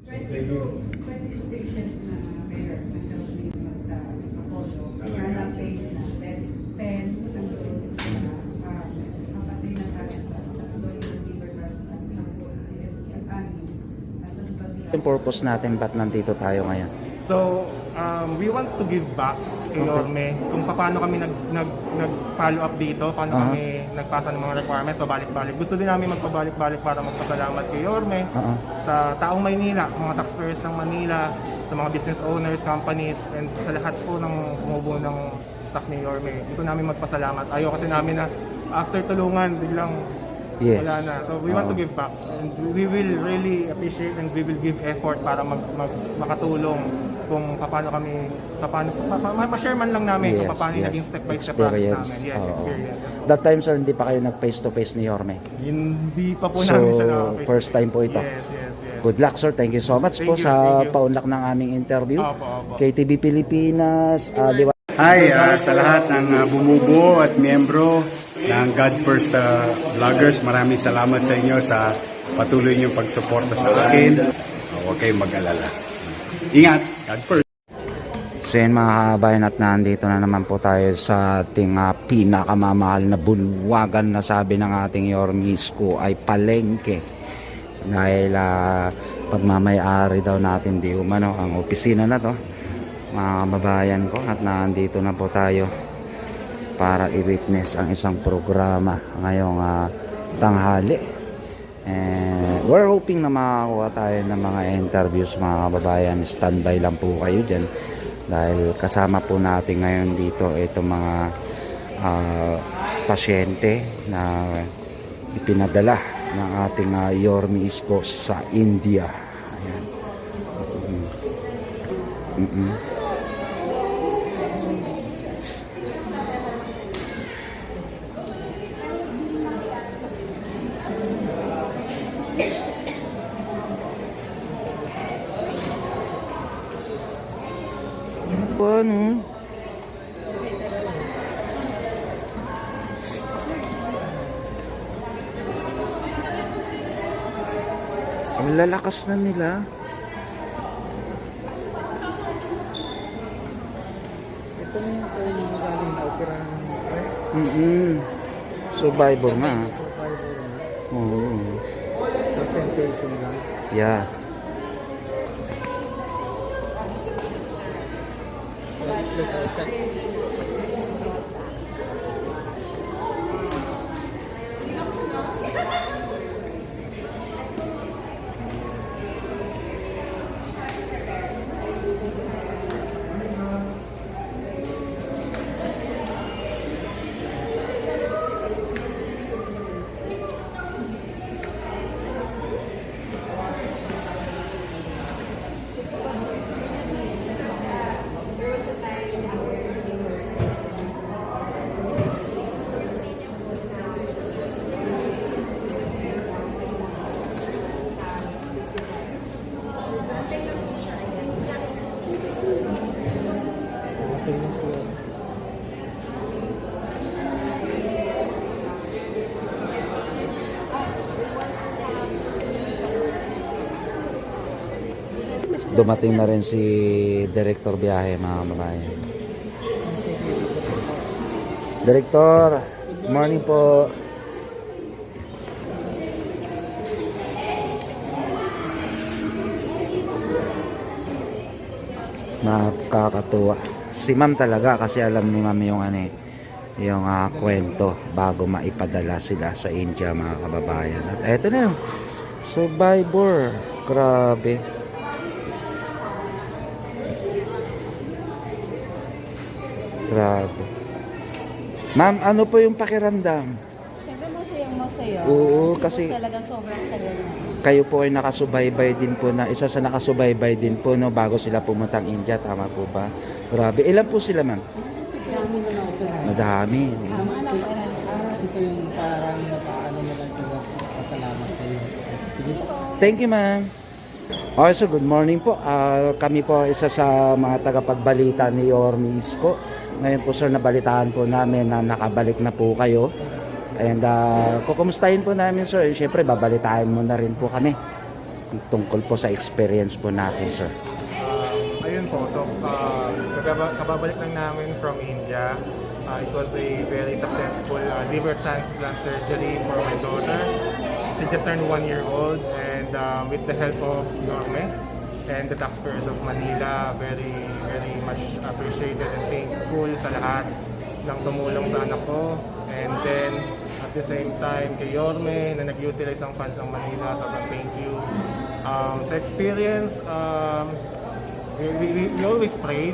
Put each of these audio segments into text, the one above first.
22 patients na meron nagkaroon sa Apollo. Kaya pay na 10 nagkaroon sa kapatid na transplant. Nagkaroon yung liver transplant sa Yung purpose natin, ba't nandito tayo ngayon? So, we want to give back kay Yorme kung paano kami nag-follow up dito, paano kami nagpasa ng mga requirements, pabalik-balik. Gusto din namin magpabalik-balik para magpasalamat kay Yorme sa taong Maynila, sa mga taxpayers ng Manila, sa mga business owners, companies, and sa lahat po ng bumubuo ng staff ni Yorme. Gusto namin magpasalamat. Ayaw kasi namin na after tulungan, biglang wala na. So we want to give back. And we will really appreciate and we will give effort para makatulong kung paano kami, ma-share man lang namin kung paano yung naging step-by-step process namin. Yes, experience. That time, sir, hindi pa kayo nag-face-to-face ni Yorme? Hindi pa po namin siya So, first time po ito? Yes. Good luck, sir. Thank you so much po sa paunlak ng aming interview. KTV Pilipinas. Hi sa lahat ng bumubuo at miyembro ng God First Vloggers. Maraming salamat sa inyo sa patuloy niyong pagsuporta sa akin. Huwag kayong mag-alala. Ingat! God first! So yun mga kabayan, at nandito na naman po tayo sa ating pinakamamahal na bulwagan na sabi ng ating Yorme Isko ay palengke. Dahil pagmamayari daw natin di umano ang opisina na to, mga kababayan ko, at nandito na po tayo para i-witness ang isang programa ngayong tanghali. And we're hoping na makakuha tayo ng mga interviews, mga kababayan. Standby lang po kayo dyan dahil kasama po natin ngayon dito itong mga pasyente na ipinadala ng ating Yorme Isko sa India. Ayan. Ano? Ang lalakas na nila. Ito na yung galing na opera ng Survivor na. survivor na. Oo. Presentation lang. Yeah. Famous ko. Dumating na rin si Director Biyahe, mga kababayan. Director, good morning po. Nakakatuwa. Si ma'am talaga kasi alam ni ma'am yung yung kwento bago maipadala sila sa India, mga kababayan. At eto na yung survivor. Grabe. Grabe. Ma'am, ano po yung pakiramdam? Siyempre masayang-masaya. Oo, kasi talagang sobrang saya na. kayo po ay nakasubaybay din po na isa sa nakasubaybay din po no bago sila pumuntang India, tama po ba? Grabe. Ilan po sila, ma'am? Dami na na-opera. Madami. Ito yung parang napaano na lang sila. Pasalamat kayo. Sige po. Thank you, ma'am. Okay, so good morning po. Kami po isa sa mga tagapagbalita ni Yorme Isko. Ngayon po, sir, nabalitaan po namin na nakabalik na po kayo. And kukumustahin po namin, sir. Siyempre, babalitaan mo na rin po kami tungkol po sa experience po natin, sir. Ayun po, so kababalik lang namin from India. It was a very successful liver transplant surgery for my daughter. She just turned 1 year old, and with the help of Yorme and the taxpayers of Manila, very much appreciated and thankful sa lahat ng tumulong sa anak ko. And then at the same time kay Yorme na nag-utilize ang funds ng Manila, sobrang thank you. Sa experience, we always prayed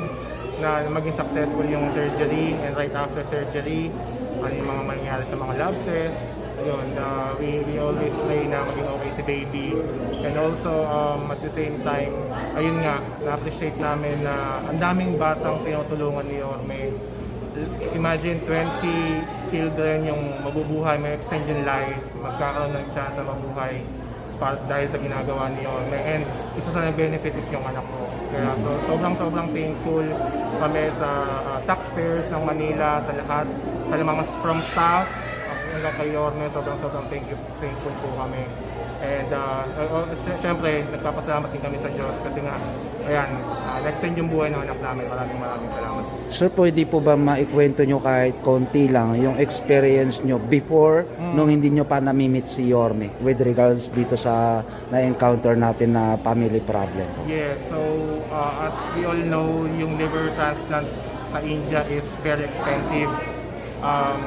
na maging successful yung surgery, and right after surgery, ano yung mga mangyayari sa mga lab tests. Yun, we always pray na maging okay si baby. And also, at the same time, ayun nga, na-appreciate namin na ang daming batang tinutulungan ni Yorme. Imagine 20 children yung mabubuhay, may extend yung life, magkakaroon ng chance na mabuhay dahil sa ginagawa ni Yorme. And isa sa nag-benefit is yung anak ko. Kaya so, sobrang thankful kami sa taxpayers ng Manila, sa lahat, sa mga from staff, hanggang kay Yorme, sobrang thankful po kami. And syempre, nagpapasalamat din kami sa Diyos kasi nga, ayan, na-extend yung buhay ng anak namin. Maraming salamat. Sir, pwede po ba maikwento nyo kahit konti lang yung experience nyo before nung hindi nyo pa namimit si Yorme with regards dito sa na-encounter natin na family problem? Yes, so as we all know, yung liver transplant sa India is very expensive.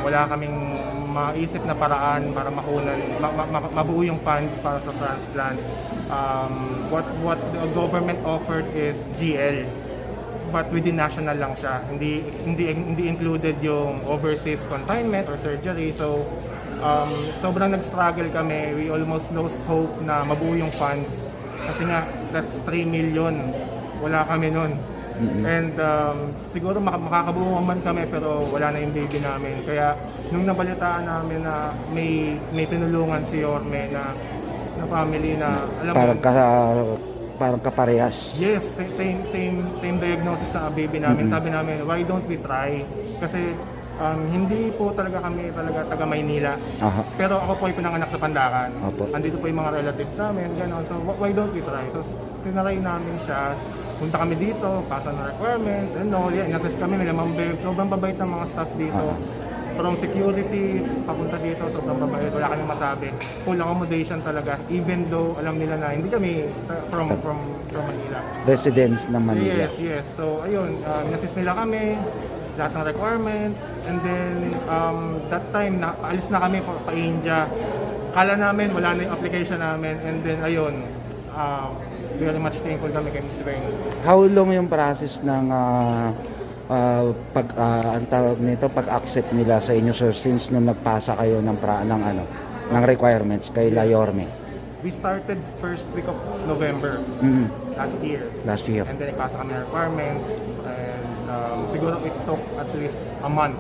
Wala kaming maisip na paraan para mabuo yung funds para sa transplant. What the government offered is GL, but within national lang siya. Hindi included yung overseas confinement or surgery. So sobrang nag-struggle kami. We almost lost hope na mabuo yung funds kasi nga that's 3 million. Wala kami nun. And siguro makakabuo man kami pero wala na yung baby namin. Kaya nung nabalitaan namin na may tinulungan si Yorme na family na alam Parang kaparehas. yes, same diagnosis sa baby namin. Sabi namin, why don't we try? Kasi hindi po talaga kami taga Maynila. Aha. Pero ako po ay pinanganak sa Pandakan. Opo. Andito po yung mga relatives namin, gano'n. So why don't we try? So tinaray namin siya. Punta kami dito, pasa na requirements, and all. Yeah, in-assess kami nila, Ma'am Bev. Sobrang babait ng mga staff dito. From security, papunta dito, sobrang babait. Wala kami masabi. Full accommodation talaga. Even though alam nila na hindi kami from Manila. Residents ng Manila. Yes. So ayun, in-assess nila kami, lahat ng requirements. And then, that time, paalis na kami pa India. Kala namin, wala na yung application namin. And then, ayun, very much thankful kami kay Ms. Weng. How long yung process ng ang tawag nito, pag-accept nila sa inyo, sir, since nung nagpasa kayo ng requirements kay La Yorme? We started first week of November last year. And then ipasa kami ng requirements. And siguro it took at least a month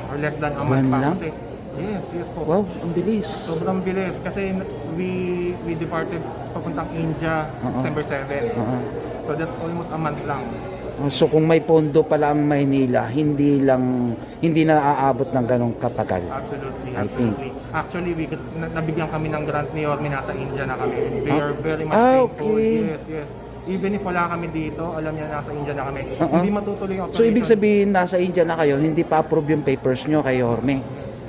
or less than a month pa. Kasi, yes po. Wow, ang bilis. Sobrang bilis kasi we departed papuntang India December 7. So that's almost a month lang. So kung may pondo pala ang Maynila, hindi na aabot ng ganong katagal. Absolutely. I think. Actually, nabigyan kami ng grant ni Yorme, nasa India na kami. They are very much thankful. Okay. Yes. Even if wala kami dito, alam niya nasa India na kami. Hindi matutuloy yung So operation. ibig sabihin nasa India na kayo, hindi pa approve yung papers nyo kay Yorme.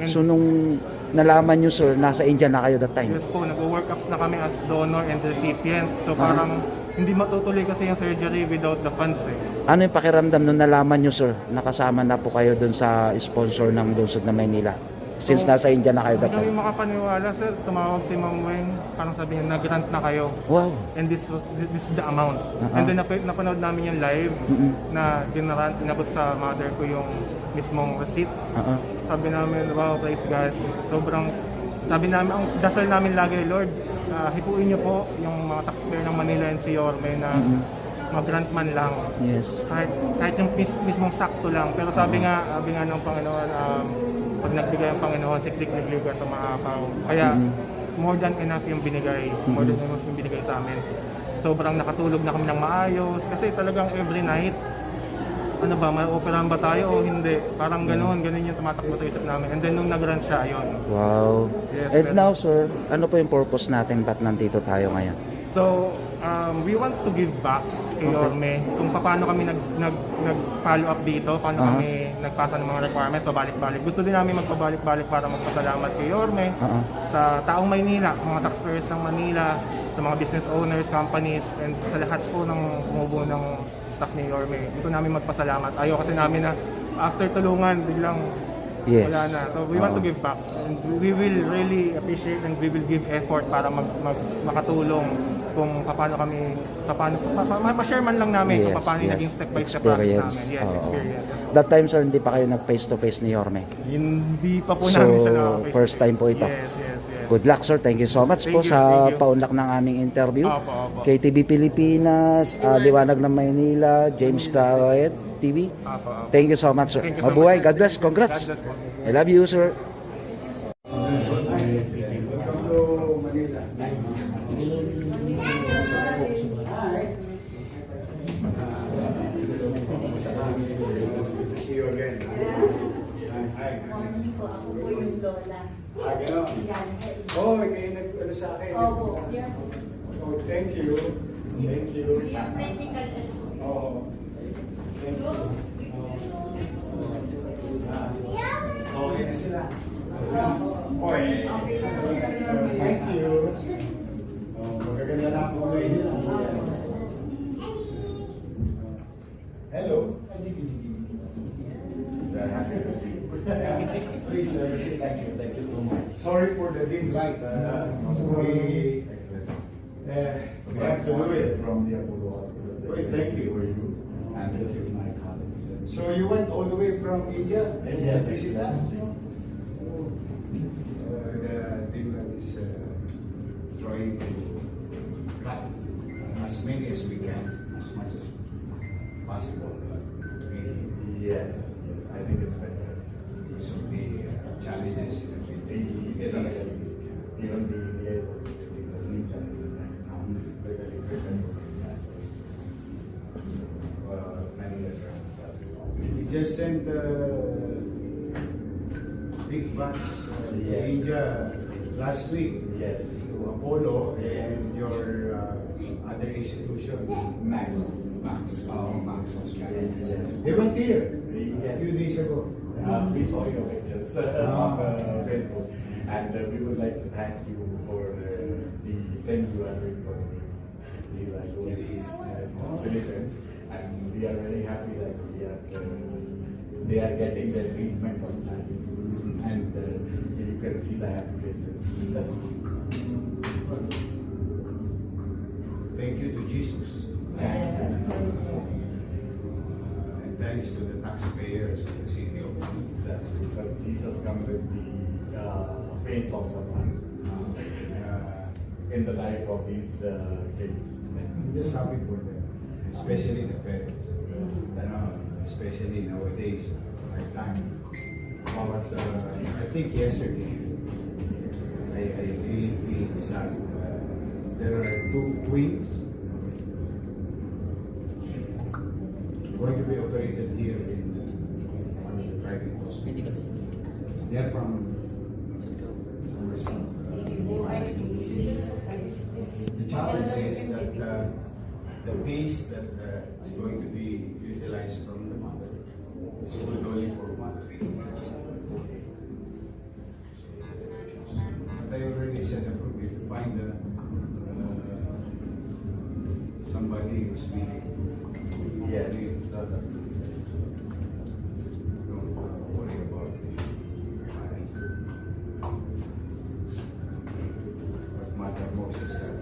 So nung nalaman nyo, sir, nasa India na kayo that time? Yes po, nag-work up na kami as donor and recipient. So parang hindi matutuloy kasi yung surgery without the funds eh. Ano yung pakiramdam nung nalaman nyo, sir, nakasama na po kayo dun sa sponsor ng Lungsod ng Maynila? Since nasa India na kayo that Hindi kami time? makapaniwala, sir. Tumawag si Ma'am Weng, parang sabi niya, nag-grant na kayo. Wow. And this is the amount. And then napanood namin yung live na inabot sa mother ko yung mismong receipt. Sabi namin, wow, praise God. Sabi namin, ang dasal namin lagi, Lord, hipuin niyo po yung mga taxpayer ng Manila and si Yorme na mag-grant man lang. Yes. Kahit yung mismong sakto lang. Pero sabi nga ng Panginoon, pag nagbigay ang Panginoon, siklik nagliga ito maapaw. Kaya more than enough yung binigay. More than enough yung binigay sa amin. Sobrang nakatulog na kami ng maayos. Kasi talagang every night, ano ba, may operahan ba tayo o hindi? Parang ganun yung tumatakbo sa isip namin. And then nung nag-run siya, yun. Wow. Yes, And now, sir, ano po yung purpose natin? Ba't nandito tayo ngayon? So, we want to give back kay Yorme kung paano kami nag-follow up dito, paano kami nagpasa ng mga requirements, pabalik-balik. Gusto din namin magpabalik-balik para magpasalamat kay Yorme sa taong Maynila, sa mga taxpayers ng Manila, sa mga business owners, companies, and sa lahat po ng bumubuo ng staff ni Yorme. Gusto namin magpasalamat. Ayaw kasi namin na after tulungan, biglang Yes. wala na. So we want to give back. And we will really appreciate and we will give effort para makatulong kung paano kami, ma-share man lang namin kung paano yung naging step by step process namin. Yes, Oo. experience. Yes. That time, sir, hindi pa kayo nag face to face ni Yorme. Hindi pa po namin siya So, nakaka-face. first time po ito. Yes. Good luck, sir. Thank you so much Thank po you, sa thank you. paunlak ng aming interview. Opo. KTV Pilipinas, Liwanag ng Maynila, James Caroet TV. Opo. Thank you so much, sir. Thank you so Mabuhay. much. God bless. Congrats. God bless po. I love you, sir. See you again. Hi. Morning po, ako po yung lola. Gano'n? Oh, may kayo nag-ano sa akin. Opo. Oh, thank you. Thank you. Yung medical Oo. Thank you. Okay na sila. Oy. Thank you. Oh, magaganda na ako ngayon nila. Yes. Hello. Jiggy. Very happy to see you. Please say thank you. Thank you so much. Sorry for the dim light. We have to do it. From the Apollo Hospital. Wait, thank you. For you. And this is my colleagues. So you went all the way from India to Yes. visit us? The dim light is trying to cut as many as we can, as much as possible. Yes, I think it's better. Because of the challenges in the Middle East. Even the India is also facing the same challenges right now with the equipment. Many restaurants as well. You just sent big bunch to Yes. India last week Yes. to Apollo and your other institution, Max. Max Hospital. Yes. They went here Yes. a few days ago. We saw your pictures on Facebook, and we would like to thank you for the thing you are doing for the Philippines, and we are very happy that they are getting their treatment on time, and you can see the happy faces. Thank you to Jesus. Thanks. And thanks to the taxpayers of the city of That's good. But Jesus come with the face of someone in the life of these kids. I'm just happy for them, especially the parents. Especially nowadays, our time. But I think yesterday, I really feel sad. There are two twins going to be operated here in one of the private hospitals. They are from overseas. The challenge is that the piece that is going to be utilized from the mother is good only for one. But I already said that if you find somebody who's willing, Yes. don't worry about the money. What matters most is that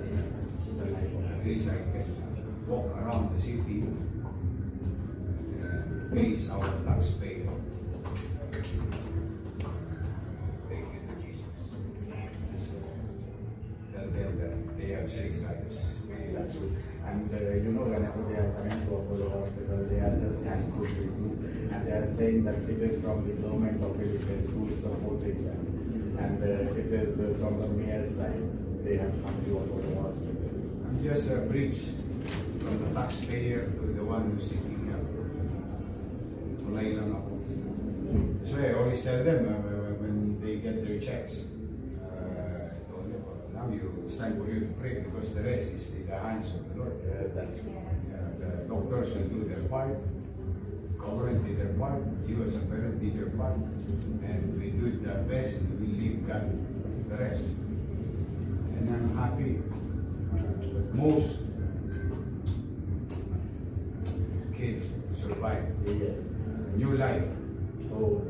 at least I can walk around the city and raise our taxpayer. Thank you to Jesus. Tell them that they have 6 lives. That's good. And whenever they are coming to Apollo Hospital, they are just thankful to you. And they are saying that it is from the government of Philippines who is supporting them. And it is from the mayor's side. They have come to Apollo Hospital. I'm just a bridge from the taxpayer to the one who's seeking help. Tulay lang ako. So I always tell them when they get their checks, now you it's time for you to pray because the rest is in the hands of the Lord. That's The doctors will do their part, government did their part, you as a parent did your part, and we do the best and we leave God the rest. And I'm happy that most kids survive. yes. New life. So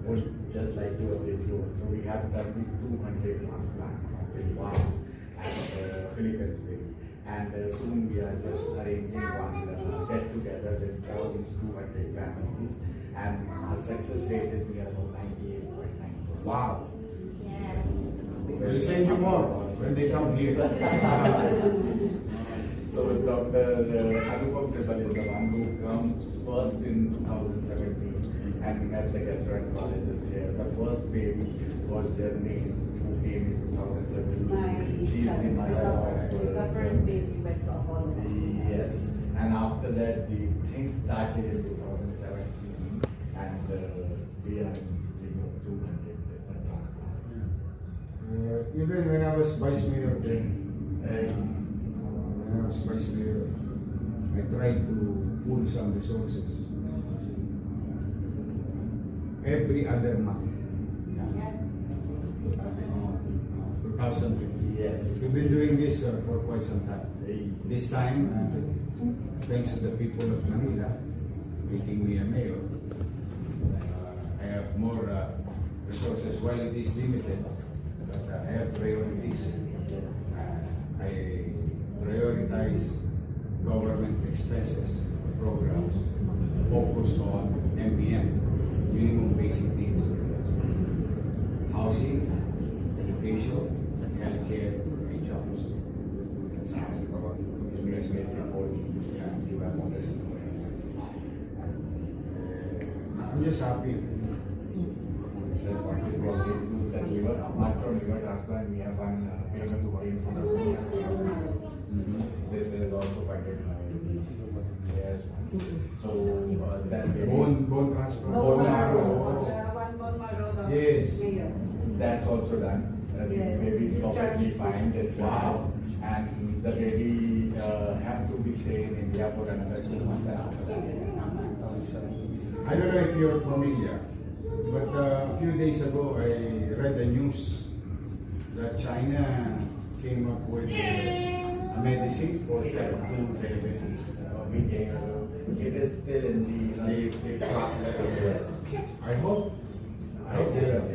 just like you have been doing, so we have done the 200 transplant of Philippines and Philippines baby. And soon we are just arranging one get together with all these 200 families, and our success rate is near about 98.9%. Wow. Yes. We'll send you more when they come here. So Dr. Anupam Sibal is the one who comes first in 2017 and at the gastroenterologist here. The first baby was Jermaine who came in 2017. She's the mother of the first baby went to Apollo. yes. And after that the things started in 2017 and we are in 200 transplants. Even when I was vice mayor then, when I was vice mayor, I tried to pool some resources. Every other month. 2015. Yes. We've been doing this for quite some time. This time, thanks to the people of Manila, making me a mayor, I have more resources. While it is limited, but I have priorities. I prioritize government expenses programs focused on MBN, minimum basic needs, housing, education, healthcare, and jobs. That's how I go about it. Basic needs. Yeah, you have all that. I'm just happy. Just wanted to update you that we were, apart from liver transplant, we have one payment to pay for the This is also funded by the yes. So that Bone transplant. Bone marrow. marrow. One bone marrow. Yes. Mayor. that's also done. The Yes. baby is It's perfectly starting. fine. That's Wow. And the baby have to be staying in India for another 2 months and after that. I don't know if you're familiar, but a few days ago I read the news that China came up with a medicine for type 2 diabetes. It is still in the yes. I hope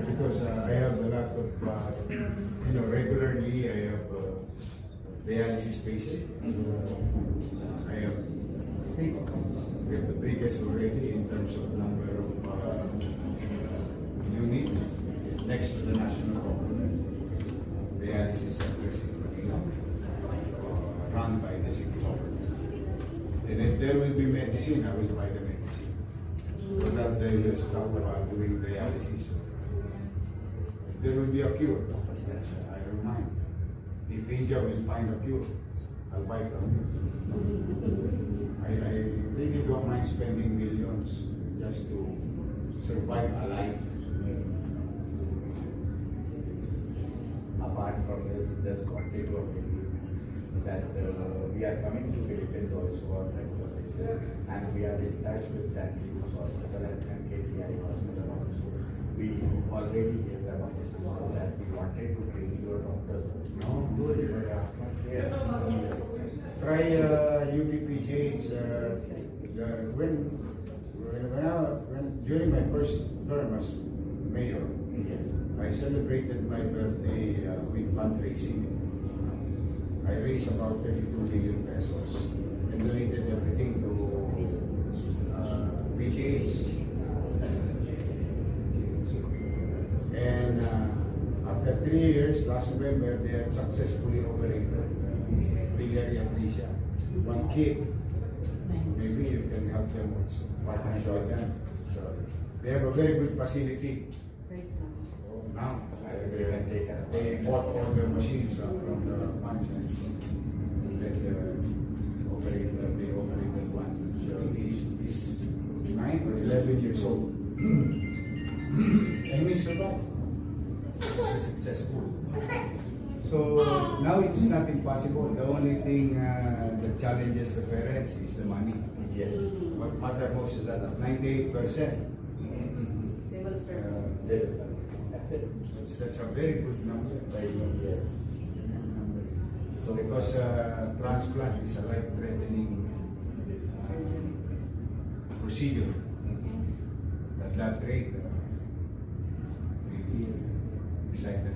because I have a lot of, regularly I have dialysis patient. I think we have the biggest already in terms of number of units next to the national government. Dialysis centers in Manila, run by the city government. And if there will be medicine, I will buy the medicine. So that they will stop doing dialysis. If there will be a cure, I don't mind. If India will find a cure, I'll buy from you. I really don't mind spending millions just to survive a life. Apart from this, just wanted to update you that we are coming to Philippines also on regular basis, and we are in touch with St. Luke's Hospital and KTI Hospital also. We already gave them a message so that we wanted to bring your doctors. No, do it for transplant here. Try UPPJ. It's, during my first term as mayor, Yes. I celebrated my birthday with fundraising. I raised about 32 million pesos and donated everything to PGH. And after 3 years, last November, they had successfully operated biliary atresia. One kid. Maybe you can help them with some partnership with them. They have a very good facility. Right now. So now, We can take care. they bought all the machines from the funds and let they operated one. So he's 9 or 11 years old. And he survived. He's successful. So now it's not impossible. The only thing that challenges the parents is the money. Yes. What matter most is that 98%. They will serve. That's a very good number. Yes. So because transplant is a life-threatening procedure. At that rate, really excited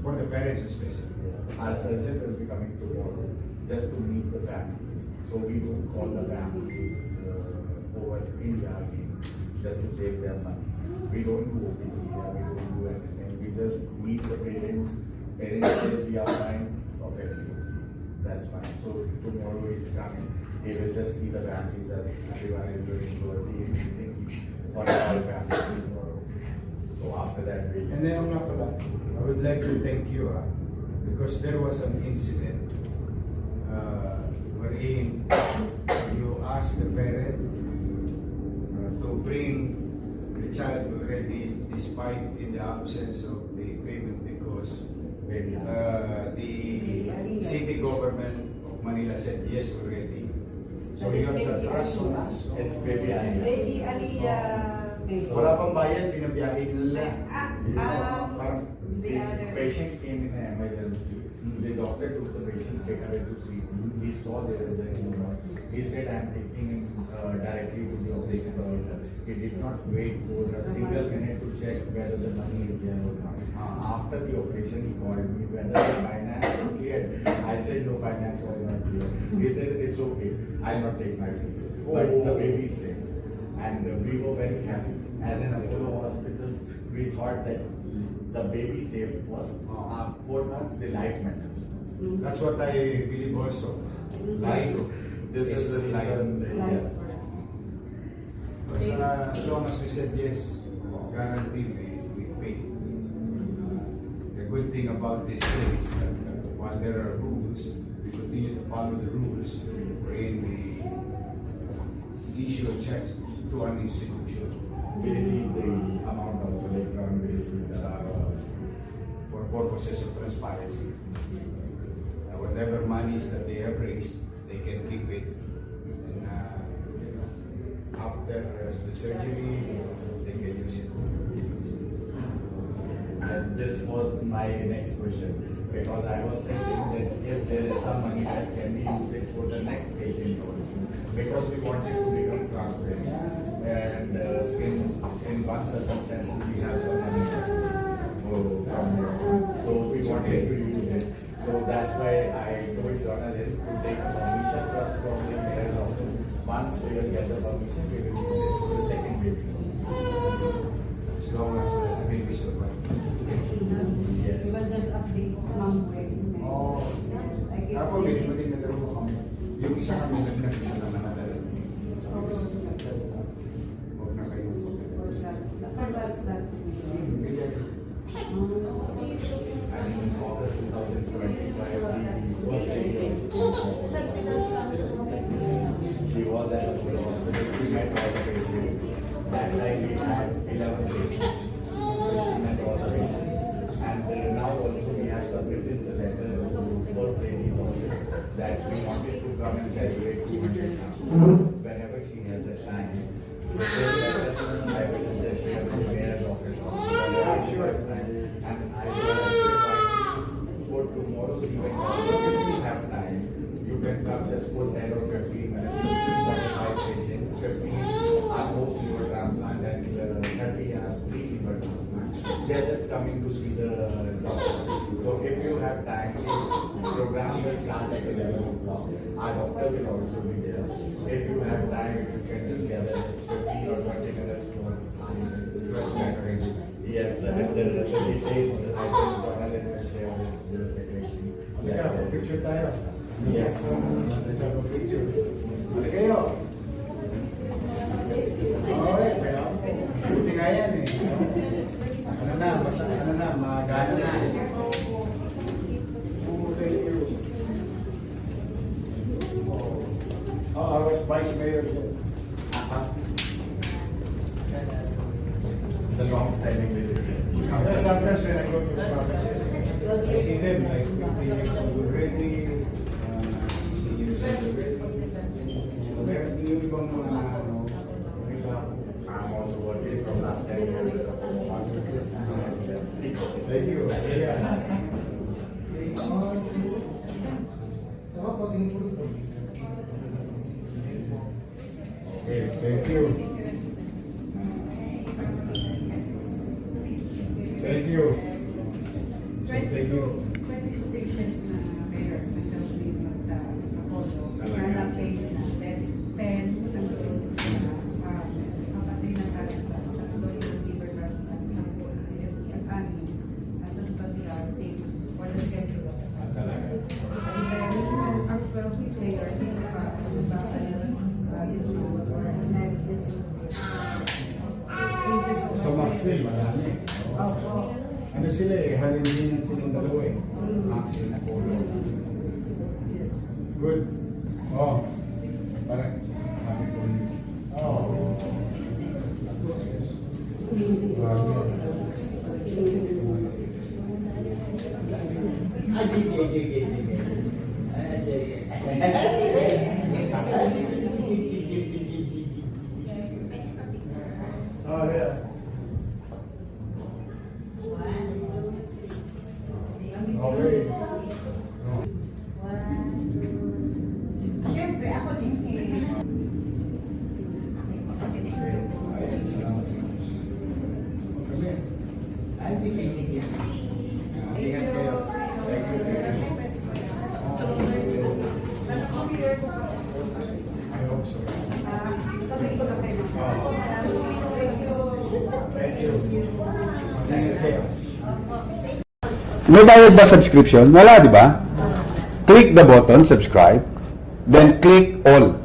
for the parents especially. Our surgeon will be coming tomorrow just to meet the families. So we don't call the families over India again just to save their money. We don't do OPD, we don't do anything. We just meet the parents. Parents say we are fine, okay, that's fine. So tomorrow he's coming. He will just see the family that everyone is doing good. He is meeting for all families tomorrow. So after that we And then nga pala, I would like to thank you because there was an incident wherein you asked the parent to bring the child already despite in the absence of the payment because the city government of Manila said yes already. So you have the trust on us. no? it's baby Aya. Baby Aliyah. Wala pang bayad, binabiyahe nila. Parang The other. Patient came in an emergency. The doctor took the patient straight away to see. He saw there is a tumor. He said, I'm taking him directly to the operation theater. He did not wait for a single minute to check whether the money is there or not. After the operation, he called me whether the finance is cleared. I said, no, finance was not clear. He said, it's okay. I'll not take my fees. But the baby is safe. And we were very happy. As an Apollo Hospitals, we thought that the baby saved was for us the life matters. That's what I believe also. Life. This is the reason. Yes. As long as we said yes, guaranteed we pay. The good thing about this thing is that while there are rules, we continue to follow the rules wherein we issue a check to an institution We received the amount also later on. We received for purposes of transparency. Whatever monies that they have raised, they can keep it. And after the surgery, they can use it. And this was my next question because I was thinking that if there is some money that can be used for the next patient also, because we wanted to become transparent and in one circumstance we have some money so we wanted to use it. So that's why I told journalists to take permission first from the mayor's office. Once we will get the permission, we will use it for the second baby. As long as the baby survives. Yes. We will just update Ma'am Gwen. Oh. I give Ako, you- hindi mo din nagkaroon mo kami. Yung isa kami nagkakisa na nakadala. Huwag na kayo. For transplant. And in August 2025, the first lady, she was at the hospital. She met all the patients. That time we had 11 patients. So she met all the patients. And now also we have submitted the letter to first lady's office that we wanted to come and celebrate 200 whenever she has the time. The same letter I will just share with the mayor's office. Sure. And I will for tomorrow even if you have time, you can come just for 10 or 15 minutes to see 45 patients, 15 are post liver transplant and 30 are pre-liver transplant. They are just coming to see the doctor. So if you have time, the program will start at 11 o'clock. Our doctor will also be there. If you have time, if you can just gather just 15 or 20 minutes for yes, and the details I think Donald will share with the secretary. Yeah, picture tayo. Yes. Let's have a picture. Ano kayo? Okay, kaya. Buti nga yan eh. Ano na, basta ano na, magana na. Oh, I was vice mayor. The long standing relationship. Sometimes when I go to the provinces, I see them like 50 years old already, 60 years old already. So meron yung ibang mga iba. I'm also working from last 10 years. Thank you. Yeah. Okay, thank you. Thank you. So, thank you. 22 patients na meron nagkasulipan sa Apollo. Kaya na-change natin. 10 nandun sa kapatid na transplant. Tatlo yung liver transplant. 10 at 6. Nandun pa sila state for the schedule. Talaga. And then, ang perfect player, hindi pa is not or next is Sa Max din, marami. Opo. Ano sila eh, halin-halin silang dalawa eh. Max and Apollo. Good. Oh. Parang, sabi ko. Oh. Oh, yeah. Okay. Siyempre, ako din eh. Ayun, salamat sa Diyos. Kami. Anti-KTK. Ingat kayo. Thank you. I hope so. Sabi ko lang kayo. Thank you. Thank you, sir. May bayad ba subscription? Wala, di ba? Click the button, subscribe, then click all.